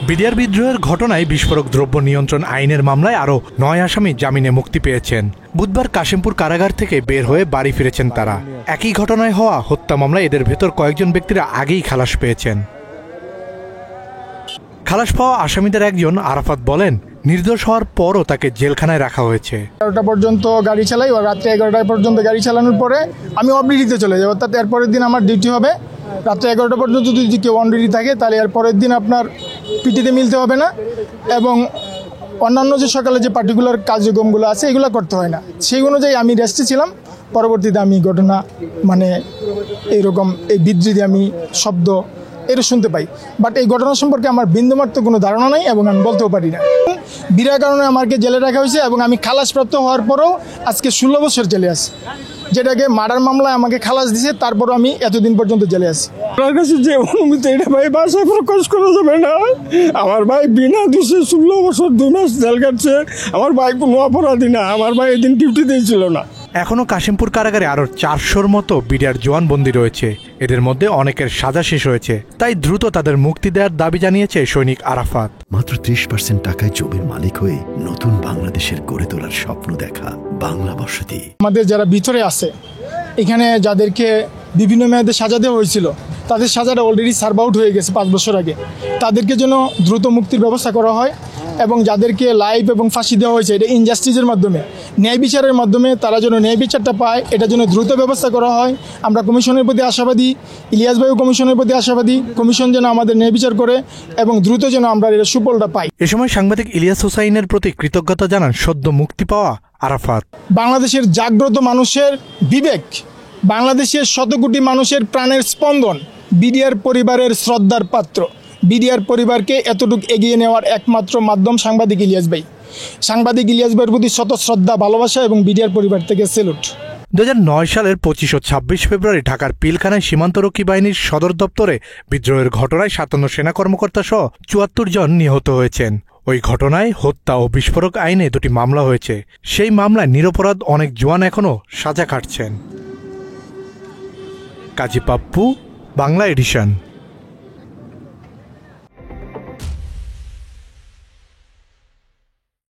BDR বিদ্রোহের ঘটনায় বিস্ফোরক দ্রব্য নিয়ন্ত্রণ আইনের মামলায় আরও ৯ আসামি জামিনে মুক্তি পেয়েছেন। বুধবার কাশিমপুর কারাগার থেকে বের হয়ে বাড়ি ফিরেছেন তারা। একই ঘটনায় হওয়া হত্যা মামলায় এদের ভেতর কয়েকজন ব্যক্তিরা আগেই খালাস পেয়েছেন। খালাস পাওয়া আসামিদের একজন আরাফাত বলেন, নির্দোষ হওয়ার পরও তাকে জেলখানায় রাখা হয়েছে। 11টা পর্যন্ত গাড়ি চালাই, রাত্রে 11টা পর্যন্ত গাড়ি চালানোর পরে আমি অবডিউটিতে চলে যাবো। অর্থাৎ এর পরের দিন আমার ডিউটি হবে রাত্রে 11টা পর্যন্ত। যদি কেউ অন ডিউটি থাকে তাহলে এর পরের দিন আপনার পিটিতে মিলতে হবে না, এবং অন্যান্য যে সকালে যে পার্টিকুলার কার্যক্রমগুলো আছে এগুলো করতে হয় না। সেই অনুযায়ী আমি রেস্টে ছিলাম। পরবর্তীতে আমি ঘটনা এইরকম এই বিদ্রোহী আমি শব্দ এটা শুনতে পাই, বাট এই ঘটনা সম্পর্কে আমার বিন্দুমাত্র কোনো ধারণা নাই এবং আমি বলতেও পারি না। বিরাট কারণে আমাকে জেলে রাখা হয়েছে এবং আমি খালাসপ্রাপ্ত হওয়ার পরেও আজকে 16 বছর জেলে আছি, যেটাকে মার্ডার মামলায় আমাকে খালাস দিয়েছে, তারপরও আমি এতদিন পর্যন্ত জেলে আছি। আমার কাছে যে অনুমতি এটা ভাই বাসায় প্রকাশ করা যাবে না। আমার ভাই বিনা দোষে 16 বছর 2 মাস জেল কাটছে। আমার ভাই কোনো অপরাধী না। আমার ভাই এদিন ডিউটি দিয়েছিল না। এখনও কাশিমপুর কারাগারে আরও 400-র মতো বিডিআর জওয়ান বন্দী রয়েছে। এদের মধ্যে অনেকের সাজা শেষ হয়েছে, তাই দ্রুত তাদের মুক্তি দেওয়ার দাবি জানিয়েছে সৈনিক আরাফাত। মাত্র 30% টাকায় জমির মালিক হয়ে নতুন বাংলাদেশের গড়ে তোলার স্বপ্ন দেখা বাংলা বসতি। আমাদের যারা ভিতরে আছে, এখানে যাদেরকে বিভিন্ন মেয়াদে সাজা দেওয়া হয়েছিল, তাদের সাজাটা অলরেডি সার্ভ আউট হয়ে গেছে 5 বছর আগে। তাদেরকে যেন দ্রুত মুক্তির ব্যবস্থা করা হয়, এবং যাদেরকে লাইফ এবং ফাঁসি দেওয়া হয়েছে এটা ইনজাস্টিসের মাধ্যমে, ন্যায় বিচারের মাধ্যমে তারা যেন ন্যায় বিচারটা পায়, এটা যেন দ্রুত ব্যবস্থা করা হয়। আমরা কমিশনের প্রতি আশাবাদী, ইলিয়াস ভাইও কমিশনের প্রতি আশাবাদী। কমিশন যেন আমাদের ন্যায় বিচার করে এবং দ্রুত যেন আমরা এর সুফলটা পাই। এ সময় সাংবাদিক ইলিয়াস হোসাইনের প্রতি কৃতজ্ঞতা জানান সদ্য মুক্তি পাওয়া আরাফাত। বাংলাদেশের জাগ্রত মানুষের বিবেক, বাংলাদেশের শত কোটি মানুষের প্রাণের স্পন্দন, বিডিআর পরিবারের শ্রদ্ধার পাত্র। বিডিআর পরিবারকে এতটুকু এগিয়ে নেওয়ার একমাত্র মাধ্যম সাংবাদিক ইলিয়াস ভাই। সাংবাদিক ইলিয়াস ভাইয়ের প্রতি শত শ্রদ্ধা, ভালোবাসা এবং বিডিআর পরিবার থেকে সেলুট। 2009 সালের 25 ও 26 ফেব্রুয়ারি ঢাকার পিলখানায় সীমান্তরক্ষী বাহিনীর সদর দপ্তরে বিদ্রোহের ঘটনায় 57 সেনা কর্মকর্তা সহ 74 জন নিহত হয়েছেন। ওই ঘটনায় হত্যা ও বিস্ফোরক আইনে 2টি মামলা হয়েছে। সেই মামলায় নিরপরাধ অনেক জওয়ান এখনও সাজা কাটছেন। কাজী পাপ্পু, বাংলা এডিশন।